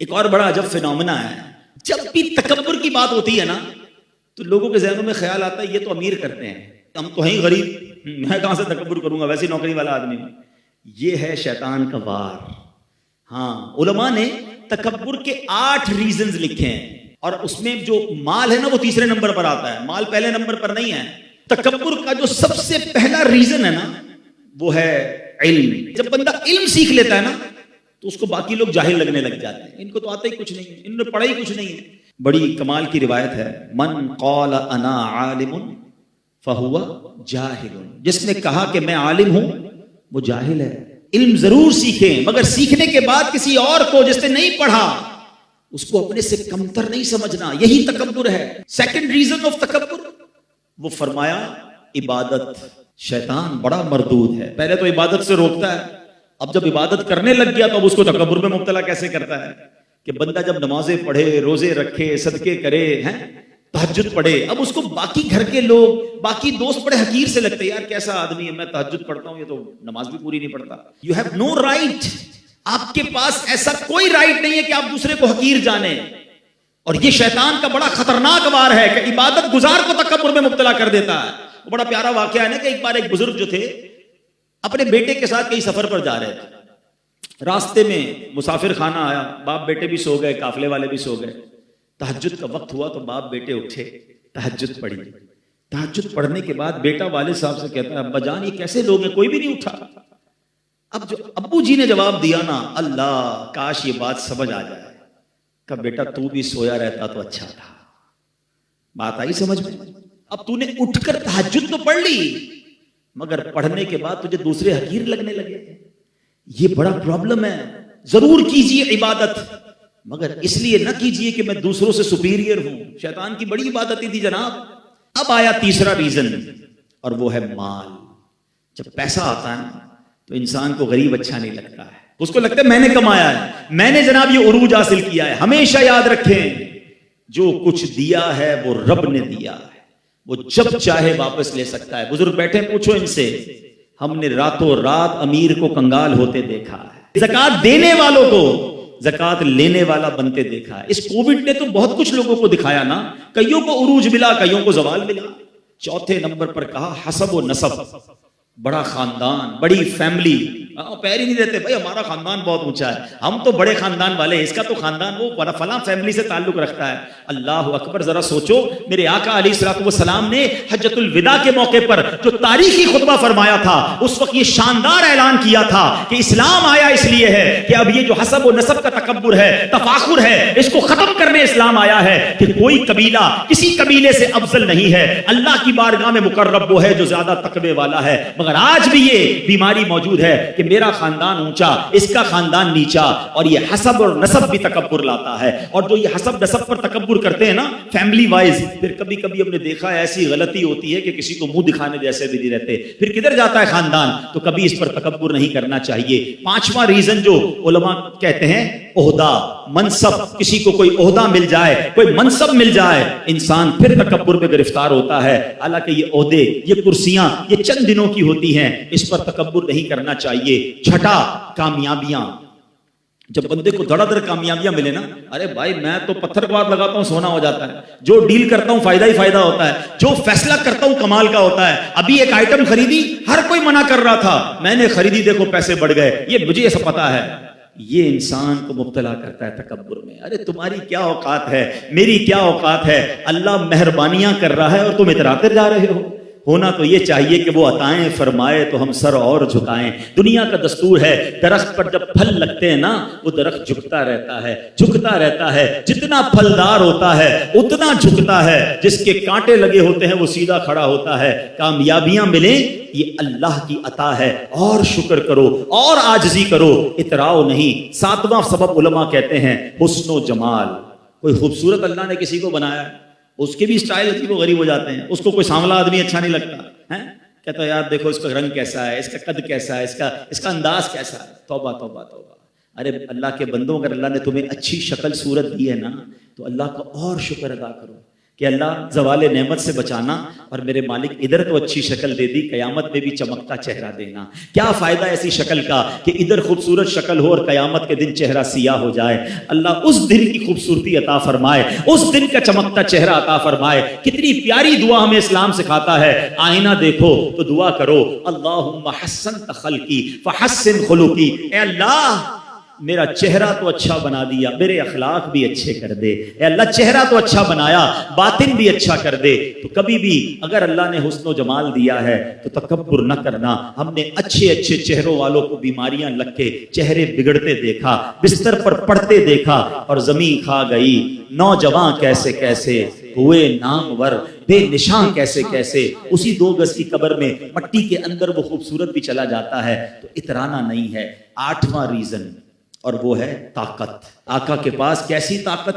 ایک اور بڑا عجب فینومنا ہے، جب بھی تکبر کی بات ہوتی ہے نا تو لوگوں کے ذہنوں میں خیال آتا ہے یہ تو امیر کرتے ہیں، ہم تو ہیں غریب، میں کہاں سے تکبر کروں گا، ویسی نوکری والا آدمی ہوں۔ یہ ہے شیطان کا وار۔ ہاں، علماء نے تکبر کے 8 ریزنز لکھے ہیں، اور اس میں جو مال ہے نا وہ تیسرے نمبر پر آتا ہے، مال پہلے نمبر پر نہیں ہے۔ تکبر کا جو سب سے پہلا ریزن ہے نا وہ ہے علم۔ جب بندہ علم سیکھ لیتا ہے نا تو اس کو باقی لوگ جاہل لگنے لگ جاتے ہیں، ان کو تو آتا ہی کچھ نہیں ہے، انہوں نے پڑھا ہی کچھ نہیں ہے۔ بڑی کمال کی روایت ہے، من قال انا عالم فہو جاہل، جس نے کہا کہ میں عالم ہوں وہ جاہل ہے۔ علم ضرور سیکھیں، مگر سیکھنے کے بعد کسی اور کو جس نے نہیں پڑھا اس کو اپنے سے کمتر نہیں سمجھنا، یہی تکبر ہے۔ سیکنڈ ریزن آف تکبر، وہ فرمایا عبادت۔ شیطان بڑا مردود ہے، پہلے تو عبادت سے روکتا ہے، اب جب عبادت کرنے لگ گیا تو اب اس کو تکبر میں مبتلا کیسے کرتا ہے کہ بندہ جب نمازیں پڑھے، روزے رکھے، صدقے کرے، تہجد پڑھے، اب اس کو باقی گھر کے لوگ، باقی دوست بڑے حقیر سے لگتے ہیں، یار کیسا آدمی ہے، میں تہجد پڑھتا ہوں یہ تو نماز بھی پوری نہیں پڑھتا۔ یو ہیو نو رائٹ، آپ کے پاس ایسا کوئی رائٹ نہیں ہے کہ آپ دوسرے کو حقیر جانیں۔ اور یہ شیطان کا بڑا خطرناک وار ہے کہ عبادت گزار کو تکبر میں مبتلا کر دیتا ہے۔ بڑا پیارا واقعہ ہے نا کہ ایک بار ایک بزرگ جو تھے اپنے بیٹے کے ساتھ کہیں سفر پر جا رہے تھے، راستے میں مسافر خانہ آیا، باپ بیٹے بھی سو گئے، قافلے والے بھی سو گئے، تہجد کا وقت ہوا تو باپ بیٹے اٹھے، تہجد پڑھی۔ تہجد پڑھنے کے بعد بیٹا والد صاحب سے کہتا ہے ابا جان یہ کیسے لوگ ہیں، کوئی بھی نہیں اٹھا۔ اب جو ابو جی نے جواب دیا نا، اللہ کاش یہ بات سمجھ آ جائے، کہ بیٹا تو بھی سویا رہتا تو اچھا تھا۔ بات آئی سمجھ میں؟ اب تو نے اٹھ کر تہجد تو پڑھ لی مگر پڑھنے کے بعد تجھے دوسرے حقیر لگنے لگے، یہ بڑا پرابلم ہے۔ ضرور کیجئے عبادت مگر اس لیے نہ کیجئے کہ میں دوسروں سے سپیریئر ہوں، شیطان کی بڑی عبادت تھی جناب۔ اب آیا تیسرا ریزن اور وہ ہے مال۔ جب پیسہ آتا ہے تو انسان کو غریب اچھا نہیں لگتا ہے، اس کو لگتا ہے میں نے کمایا ہے، میں نے جناب یہ عروج حاصل کیا ہے۔ ہمیشہ یاد رکھیں جو کچھ دیا ہے وہ رب نے دیا ہے، وہ جب چاہے واپس لے سکتا ہے۔ بزرگ بیٹھے پوچھو ان سے، ہم نے راتوں رات امیر کو کنگال ہوتے دیکھا ہے، زکات دینے والوں کو زکات لینے والا بنتے دیکھا ہے۔ اس کووڈ نے تو بہت کچھ لوگوں کو دکھایا نا، کئیوں کو عروج ملا، کئیوں کو زوال ملا۔ چوتھے نمبر پر کہا حسب و نسب، بڑا خاندان، بڑی فیملی، پیر ہی نہیں دیتے بھائی ہمارا خاندان بہت اونچا ہے، ہم تو بڑے خاندان والے، اس کا تو خاندان وہ فلاں فیملی سے تعلق رکھتا ہے۔ اللہ اکبر، ذرا سوچو، میرے آقا علیہ الصلوۃ والسلام نے حجۃ الوداع کے موقع پر جو تاریخی خطبہ فرمایا تھا اس وقت یہ شاندار اعلان کیا تھا کہ اسلام آیا اس لیے ہے کہ اب یہ جو حسب و نسب کا تکبر ہے، تفاخر ہے، اس کو ختم کرنے اسلام آیا ہے کہ کوئی قبیلہ کسی قبیلے سے افضل نہیں ہے، اللہ کی بارگاہ میں مقرب وہ ہے جو زیادہ تقوی والا ہے۔ مگر آج بھی یہ بیماری موجود ہے کہ میرا خاندان اونچا، اس کا خاندان نیچا، اور یہ حسب اور نسب بھی تکبر لاتا ہے۔ اور جو یہ حسب نسب پر تکبر کرتے ہیں نا فیملی وائز، پھر کبھی کبھی ہم نے دیکھا ہے ایسی غلطی ہوتی ہے کہ کسی کو منہ دکھانے جیسے بھی نہیں رہتے، پھر کدھر جاتا ہے خاندان؟ تو کبھی اس پر تکبر نہیں کرنا چاہیے۔ پانچواں ریزن جو علماء کہتے ہیں عہدہ، منصب، کسی کو کوئی عہدہ مل جائے، کوئی منصب مل جائے، انسان پھر تکبر میں گرفتار ہوتا ہے۔ حالانکہ یہ عہدے، یہ کرسیاں یہ چند دنوں کی ہوتی ہیں، اس پر تکبر نہیں کرنا چاہیے۔ چھٹا، کامیابیاں۔ جب بندے کو دھڑا دھڑ کامیابیاں ملے نا، ارے بھائی میں تو پتھر کو ہاتھ لگاتا ہوں سونا ہو جاتا ہے، جو ڈیل کرتا ہوں فائدہ ہی فائدہ ہوتا ہے، جو فیصلہ کرتا ہوں کمال کا ہوتا ہے۔ ابھی ایک آئٹم خریدی، ہر کوئی منع کر رہا تھا، میں نے خریدی، دیکھو پیسے بڑھ گئے، یہ مجھے ایسا پتا ہے۔ یہ انسان کو مبتلا کرتا ہے تکبر میں۔ ارے تمہاری کیا اوقات ہے، میری کیا اوقات ہے، اللہ مہربانیاں کر رہا ہے اور تم اتراتے جا رہے ہو۔ ہونا تو یہ چاہیے کہ وہ عطائیں فرمائے تو ہم سر اور جھکائیں۔ دنیا کا دستور ہے، درخت پر جب پھل لگتے ہیں نا وہ درخت جھکتا رہتا ہے، جھکتا رہتا ہے، جتنا پھلدار ہوتا ہے اتنا جھکتا ہے، جس کے کانٹے لگے ہوتے ہیں وہ سیدھا کھڑا ہوتا ہے۔ کامیابیاں ملیں یہ اللہ کی عطا ہے، اور شکر کرو اور عاجزی کرو، اتراؤ نہیں۔ ساتواں سبب علماء کہتے ہیں حسن و جمال۔ کوئی خوبصورت اللہ نے کسی کو بنایا، اس کے بھی اسٹائل عجیب و غریب ہو جاتے ہیں، اس کو کوئی سانولا آدمی اچھا نہیں لگتا ہے، کہتا ہے یار دیکھو اس کا رنگ کیسا ہے، اس کا قد کیسا ہے، اس کا انداز کیسا ہے۔ توبہ توبہ توبہ۔ ارے اللہ کے بندوں، اگر اللہ نے تمہیں اچھی شکل صورت دی ہے نا تو اللہ کا اور شکر ادا کرو۔ کہ اللہ زوال نعمت سے بچانا اور میرے مالک ادھر تو اچھی شکل دے دی، قیامت میں بھی چمکتا چہرہ دینا۔ کیا فائدہ ایسی شکل کا کہ ادھر خوبصورت شکل ہو اور قیامت کے دن چہرہ سیاہ ہو جائے۔ اللہ اس دن کی خوبصورتی عطا فرمائے، اس دن کا چمکتا چہرہ عطا فرمائے۔ کتنی پیاری دعا ہمیں اسلام سکھاتا ہے، آئینہ دیکھو تو دعا کرو، اللہم حسنت خلقی فحسن خلقی، اے اللہ میرا چہرہ تو اچھا بنا دیا، میرے اخلاق بھی اچھے کر دے، اے اللہ چہرہ تو اچھا بنایا، باطن بھی اچھا کر دے۔ تو کبھی بھی اگر اللہ نے حسن و جمال دیا ہے تو تکبر نہ کرنا۔ ہم نے اچھے اچھے چہروں والوں کو بیماریاں لگ کے چہرے بگڑتے دیکھا، بستر پر پڑتے دیکھا اور زمین کھا گئی۔ نوجوان کیسے کیسے ہوئے نامور، بے نشان کیسے کیسے، اسی 2 گز کی قبر میں مٹی کے اندر وہ خوبصورت بھی چلا جاتا ہے۔ تو اترانا نہیں ہے۔ 8واں ریزن اور وہ ہے طاقت۔ آقا کے پاس کیسی طاقت